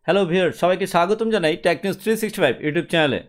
Hello viewer, সবাইকে স্বাগতম জানাই টেক নিউজ 365 ইউটিউব চ্যানেলে।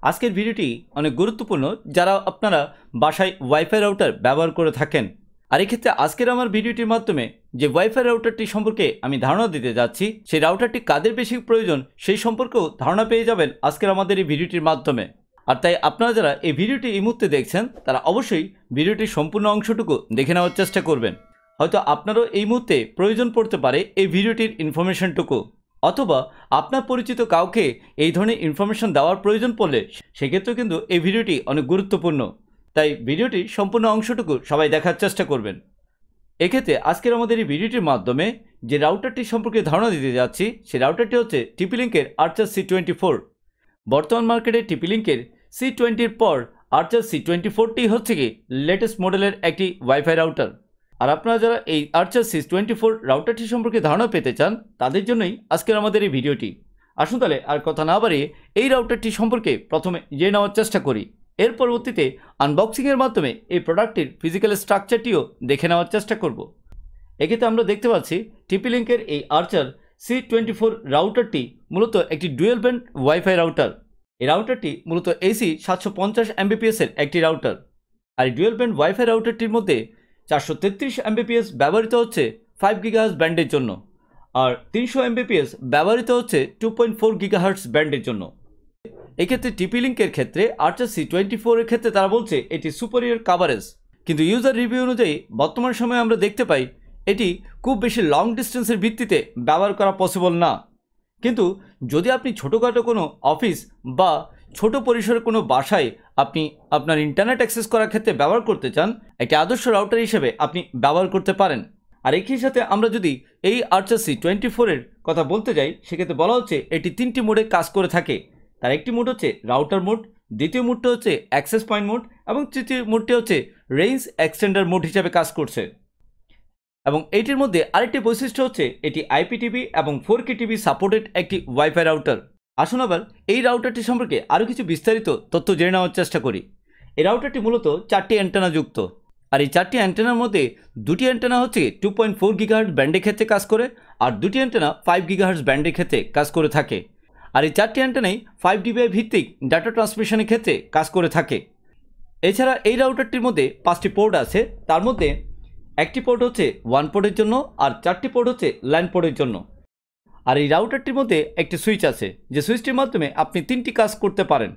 আজকের ভিডিওটি অনেক গুরুত্বপূর্ণ যারা আপনারা বাসায় ওয়াইফাই রাউটার ব্যবহার করে থাকেন। আর এক্ষেত্রে আজকের আমার ভিডিওটির মাধ্যমে যে ওয়াইফাই রাউটারটি সম্পর্কে আমি ধারণা দিতে যাচ্ছি, সেই রাউটারটি কাদের বেশি প্রয়োজন সেই সম্পর্কেও ধারণা পেয়ে যাবেন আজকের আমাদের এই ভিডিওটির মাধ্যমে। আর তাই আপনারা যারা এই ভিডিওটি এই মুহূর্তে দেখছেন তারা অবশ্যই ভিডিওটির সম্পূর্ণ অংশটুকু দেখে নেওয়ার চেষ্টা করবেন। হয়তো আপনারও এই মুহূর্তে প্রয়োজন পড়তে পারে এই ভিডিওটির ইনফরমেশনটুকু, অথবা আপনার পরিচিত কাউকে এই ধরনের ইনফরমেশন দেওয়ার প্রয়োজন পড়লে সেক্ষেত্রেও কিন্তু এই ভিডিওটি অনেক গুরুত্বপূর্ণ। তাই ভিডিওটির সম্পূর্ণ অংশটুকু সবাই দেখার চেষ্টা করবেন। এক্ষেত্রে আজকের আমাদের এই ভিডিওটির মাধ্যমে যে রাউটারটি সম্পর্কে ধারণা দিতে যাচ্ছি, সেই রাউটারটি হচ্ছে TPLink Archer C24। বর্তমান মার্কেটে TPLink C20-র পর Archer C24টি হচ্ছে কি লেটেস্ট মডেলের একটি ওয়াইফাই রাউটার। আর আপনারা যারা এই Archer C24 রাউটারটি সম্পর্কে ধারণা পেতে চান তাদের জন্যই আজকের আমাদের এই ভিডিওটি। আসুন তাহলে আর কথা না বাড়িয়ে এই রাউটারটি সম্পর্কে প্রথমে জেনে নেওয়ার চেষ্টা করি। এর পরবর্তীতে আনবক্সিংয়ের মাধ্যমে এই প্রোডাক্টটির ফিজিক্যাল স্ট্রাকচারটিও দেখে নেওয়ার চেষ্টা করব। এক্ষেত্রে আমরা দেখতে পাচ্ছি TPLink এই Archer C24 রাউটারটি মূলত একটি ডুয়েল ব্যান্ড ওয়াইফাই রাউটার। এই রাউটারটি মূলত AC 750 Mbps এর একটি রাউটার। আর এই ডুয়েল ব্যান্ড ওয়াইফাই রাউটারটির মধ্যে 433 Mbps ব্যবহৃত হচ্ছে 5 GHz ব্যান্ডের জন্য, আর 300 Mbps ব্যবহৃত হচ্ছে 2.4 GHz ব্যান্ডের জন্য। এক্ষেত্রে TPLink-এর ক্ষেত্রে Archer C24 এর ক্ষেত্রে তারা বলছে এটি সুপারিয়র কাভারেজ, কিন্তু ইউজার রিভিউ অনুযায়ী বর্তমান সময়ে আমরা দেখতে পাই এটি খুব বেশি লং ডিস্টেন্সের ভিত্তিতে ব্যবহার করা পসিবল না। কিন্তু যদি আপনি ছোটোখাটো কোনো অফিস বা ছোট পরিসরের কোনো বাসায় আপনি আপনার ইন্টারনেট অ্যাক্সেস করার ক্ষেত্রে ব্যবহার করতে চান, একটি আদর্শ রাউটার হিসেবে আপনি ব্যবহার করতে পারেন। আর একই সাথে আমরা যদি এই Archer C24-এর কথা বলতে যাই, সেক্ষেত্রে বলা হচ্ছে এটি 3টি মোডে কাজ করে থাকে। তার একটি মোড হচ্ছে রাউটার মোড, দ্বিতীয় মোডটা হচ্ছে অ্যাক্সেস পয়েন্ট মোড এবং তৃতীয় মোডটি হচ্ছে রেঞ্জ এক্সটেন্ডার মোড হিসাবে কাজ করছে। এবং এইটির মধ্যে আরেকটি বৈশিষ্ট্য হচ্ছে এটি IPTV এবং 4K TV সাপোর্টেড একটি ওয়াইফাই রাউটার। আসুন আবার এই রাউটারটি সম্পর্কে আরও কিছু বিস্তারিত তথ্য জেনে নেওয়ার চেষ্টা করি। এই রাউটারটি মূলত 4টি অ্যান্টেনা যুক্ত। আর এই 4টি অ্যান্টেনার মধ্যে 2টি অ্যান্টেনা হচ্ছে 2.4 GHz ব্যান্ডের ক্ষেত্রে কাজ করে, আর 2টি অ্যান্টেনা 5 GHz ব্যান্ডের ক্ষেত্রে কাজ করে থাকে। আর এই 4টি অ্যান্টেনাই 5 dBi ভিত্তিক ডাটা ট্রান্সমিশনের ক্ষেত্রে কাজ করে থাকে। এছাড়া এই রাউটারটির মধ্যে 5টি পোর্ট আছে, তার মধ্যে একটি পোর্ট হচ্ছে 1 পোর্টের জন্য, আর 4টি পোর্ট হচ্ছে ল্যান পোর্টের জন্য। আর এই রাউটারটির মধ্যে একটি সুইচ আছে, যে সুইচটির মাধ্যমে আপনি 3টি কাজ করতে পারেন।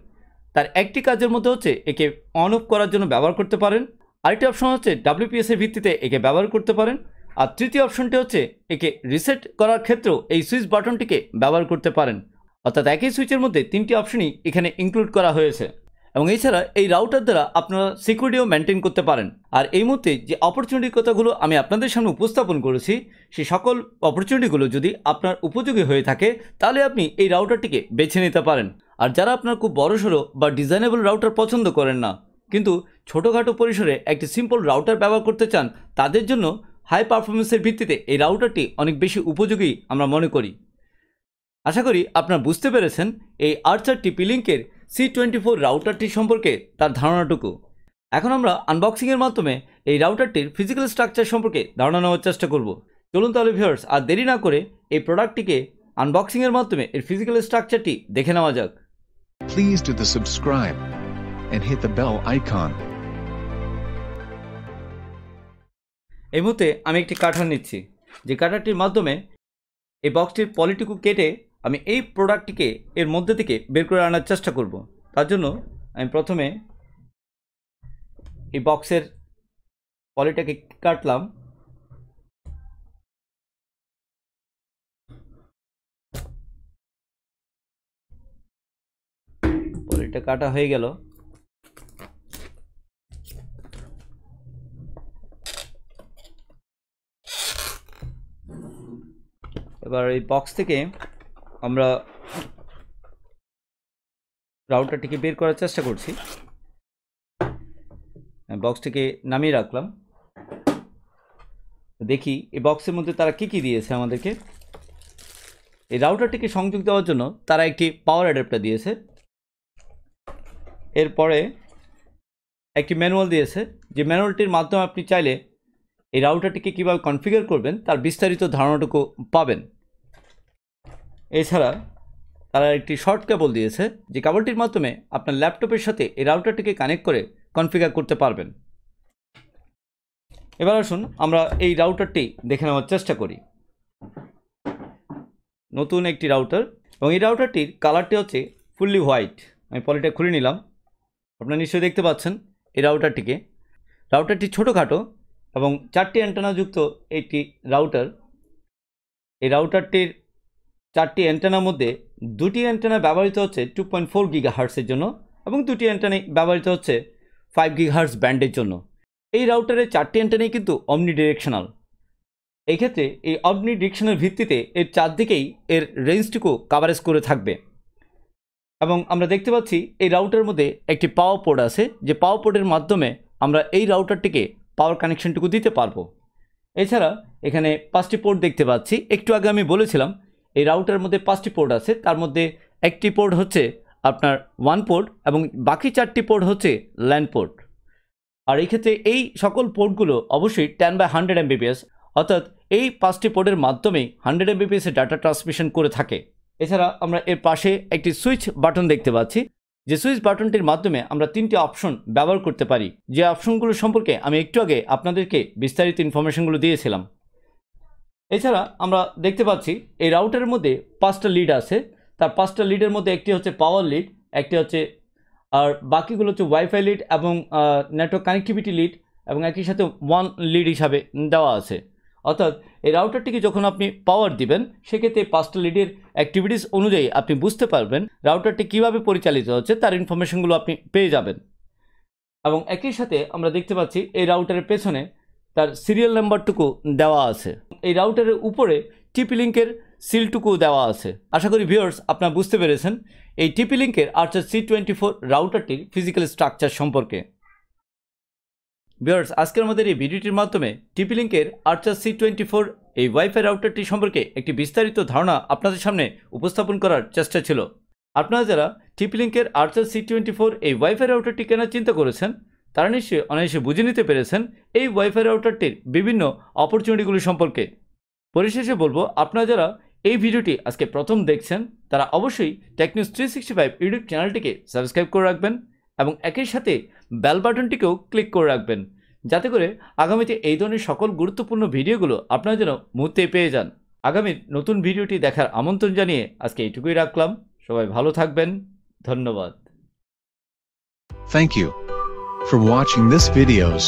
তার একটি কাজের মধ্যে হচ্ছে একে অন অফ করার জন্য ব্যবহার করতে পারেন, আরেকটি অপশন হচ্ছে WPS-এর ভিত্তিতে একে ব্যবহার করতে পারেন, আর তৃতীয় অপশনটি হচ্ছে একে রিসেট করার ক্ষেত্রেও এই সুইচ বাটনটিকে ব্যবহার করতে পারেন। অর্থাৎ একই সুইচের মধ্যে 3টি অপশনই এখানে ইনক্লুড করা হয়েছে। এবং এছাড়া এই রাউটার দ্বারা আপনারা সিকিউরিটিও মেনটেন করতে পারেন। আর এই মুহূর্তে যে অপরচুনিটির কথাগুলো আমি আপনাদের সামনে উপস্থাপন করেছি, সেই সকল অপরচুনিটিগুলো যদি আপনার উপযোগী হয়ে থাকে তাহলে আপনি এই রাউটারটিকে বেছে নিতে পারেন। আর যারা আপনার খুব বড়সড় বা ডিজাইনেবল রাউটার পছন্দ করেন না, কিন্তু ছোটোখাটো পরিসরে একটি সিম্পল রাউটার ব্যবহার করতে চান, তাদের জন্য হাই পারফরমেন্সের ভিত্তিতে এই রাউটারটি অনেক বেশি উপযোগী আমরা মনে করি। আশা করি আপনারা বুঝতে পেরেছেন এই Archer TPLink-এর C24 রাউটারটি সম্পর্কে তার ধারণাটুকু। এখন আমরা আনবক্সিংয়ের মাধ্যমে এই রাউটারটির ফিজিক্যাল স্ট্রাকচার সম্পর্কে ধারণা নেওয়ার চেষ্টা করব। চলুন তাহলে ভিউয়ার্স, আর দেরি না করে এই প্রোডাক্টটিকে আনবক্সিংয়ের মাধ্যমে এর ফিজিক্যাল স্ট্রাকচারটি দেখে নেওয়া যাক। Please do the subscribe and hit the bell icon. এই মুহূর্তে আমি একটি কাঠার নিচ্ছি, যে কাঠারটির মাধ্যমে এই বক্সটির পলিটুকু কেটে আমি এই প্রোডাক্টটিকে এর মধ্যে থেকে বের করে আনার চেষ্টা করব। তার জন্য আমি প্রথমে এই বক্সের পলিটাকে কাটলাম। পলিটা কাটা হয়ে গেল। এবার এই বক্স থেকে আমরা রাউটারটিকে বের করার চেষ্টা করছি। বক্সটিকে নামিয়ে রাখলাম। দেখি এই বক্সের মধ্যে তারা কি দিয়েছে আমাদেরকে। এই রাউটারটিকে সংযোগ দেওয়ার জন্য তারা একটি পাওয়ার অ্যাডাপ্টার দিয়েছে, এরপরে একটি ম্যানুয়াল দিয়েছে, যে ম্যানুয়ালটির মাধ্যমে আপনি চাইলে এই রাউটারটিকে কীভাবে কনফিগার করবেন তার বিস্তারিত ধারণাটুকু পাবেন। এছাড়া তারা একটি শর্ট কেবল দিয়েছে, যে কেবলটির মাধ্যমে আপনার ল্যাপটপের সাথে এই রাউটারটিকে কানেক্ট করে কনফিগার করতে পারবেন। এবার আসুন আমরা এই রাউটারটি দেখে নেওয়ার চেষ্টা করি। নতুন একটি রাউটার, এবং এই রাউটারটির কালারটি হচ্ছে ফুললি হোয়াইট। আমি পলিটা খুলে নিলাম। আপনারা নিশ্চয়ই দেখতে পাচ্ছেন এই রাউটারটিকে। রাউটারটি ছোটোখাটো এবং 4টি অ্যান্টেনাযুক্ত একটি রাউটার। এই রাউটারটির 4টি অ্যান্টেনার মধ্যে 2টি অ্যান্টেনা ব্যবহৃত হচ্ছে 2.4 গিগাহার্টসের জন্য, এবং 2টি অ্যান্টেনাই ব্যবহৃত হচ্ছে 5 গিগাহার্টস ব্যান্ডের জন্য। এই রাউটারের 4টি অ্যান্টেনাই কিন্তু অমনি ডিরেকশনাল। এই ক্ষেত্রে এই অমনি ডিরেকশনের ভিত্তিতে এর চারদিকেই এর রেঞ্জটুকু কাভারেজ করে থাকবে। এবং আমরা দেখতে পাচ্ছি এই রাউটারের মধ্যে একটি পাওয়ার পোর্ট আছে, যে পাওয়ার পোর্টের মাধ্যমে আমরা এই রাউটারটিকে পাওয়ার কানেকশনটুকু দিতে পারবো। এছাড়া এখানে 5টি পোর্ট দেখতে পাচ্ছি। একটু আগে আমি বলেছিলাম এই রাউটারের মধ্যে 5টি পোর্ট আছে, তার মধ্যে একটি পোর্ট হচ্ছে আপনার 1 পোর্ট এবং বাকি 4টি পোর্ট হচ্ছে ল্যান পোর্ট। আর এই ক্ষেত্রে এই সকল পোর্টগুলো অবশ্যই 10/100 Mbps, অর্থাৎ এই 5টি পোর্টের মাধ্যমেই 100 Mbps এর ডাটা ট্রান্সমিশন করে থাকে। এছাড়া আমরা এর পাশে একটি সুইচ বাটন দেখতে পাচ্ছি, যে সুইচ বাটনটির মাধ্যমে আমরা 3টি অপশন ব্যবহার করতে পারি, যে অপশনগুলো সম্পর্কে আমি একটু আগে আপনাদেরকে বিস্তারিত ইনফরমেশনগুলো দিয়েছিলাম। এছাড়া আমরা দেখতে পাচ্ছি এই রাউটারের মধ্যে 5টা লিড আছে। তার 5টা লিডের মধ্যে একটি হচ্ছে পাওয়ার লিড, একটি হচ্ছে, আর বাকিগুলো হচ্ছে ওয়াইফাই লিড এবং নেটওয়ার্ক কানেক্টিভিটি লিড, এবং একই সাথে 1 লিড হিসাবে দেওয়া আছে। অর্থাৎ এই রাউটারটিকে যখন আপনি পাওয়ার দিবেন, সেক্ষেত্রে 5টা লিডের অ্যাক্টিভিটিস অনুযায়ী আপনি বুঝতে পারবেন রাউটারটি কীভাবে পরিচালিত হচ্ছে, তার ইনফরমেশনগুলো আপনি পেয়ে যাবেন। এবং একই সাথে আমরা দেখতে পাচ্ছি এই রাউটারের পেছনে তার সিরিয়াল নাম্বারটুকু দেওয়া আছে। এই রাউটারের উপরে TPLink-এর সিলটুকু দেওয়া আছে। আশা করি ভিউয়ার্স আপনারা বুঝতে পেরেছেন এই TPLink-এর Archer C24 রাউটারটির ফিজিক্যাল স্ট্রাকচার সম্পর্কে। ভিউয়ার্স, আজকের আমাদের এই ভিডিওটির মাধ্যমে TPLink-এর Archer C24 এই ওয়াইফাই রাউটারটি সম্পর্কে একটি বিস্তারিত ধারণা আপনাদের সামনে উপস্থাপন করার চেষ্টা ছিল। আপনারা যারা TPLink-এর Archer C24 এই ওয়াইফাই রাউটারটি কেনার চিন্তা করেছেন, তারা নিশ্চয়ই অনায়াসে বুঝে নিতে পেরেছেন এই ওয়াইফাই রাউটারটির বিভিন্ন অপরচুনিটিগুলি সম্পর্কে। পরিশেষে বলবো, আপনারা যারা এই ভিডিওটি আজকে প্রথম দেখছেন, তারা অবশ্যই টেকনিউজ 365 ইউটিউব চ্যানেলটিকে সাবস্ক্রাইব করে রাখবেন এবং একই সাথে বেল বাটনটিকেও ক্লিক করে রাখবেন, যাতে করে আগামীতে এই ধরনের সকল গুরুত্বপূর্ণ ভিডিওগুলো আপনারা যেন মুহূর্তে পেয়ে যান। আগামীর নতুন ভিডিওটি দেখার আমন্ত্রণ জানিয়ে আজকে এইটুকুই রাখলাম। সবাই ভালো থাকবেন। ধন্যবাদ। Thank you for watching this videos.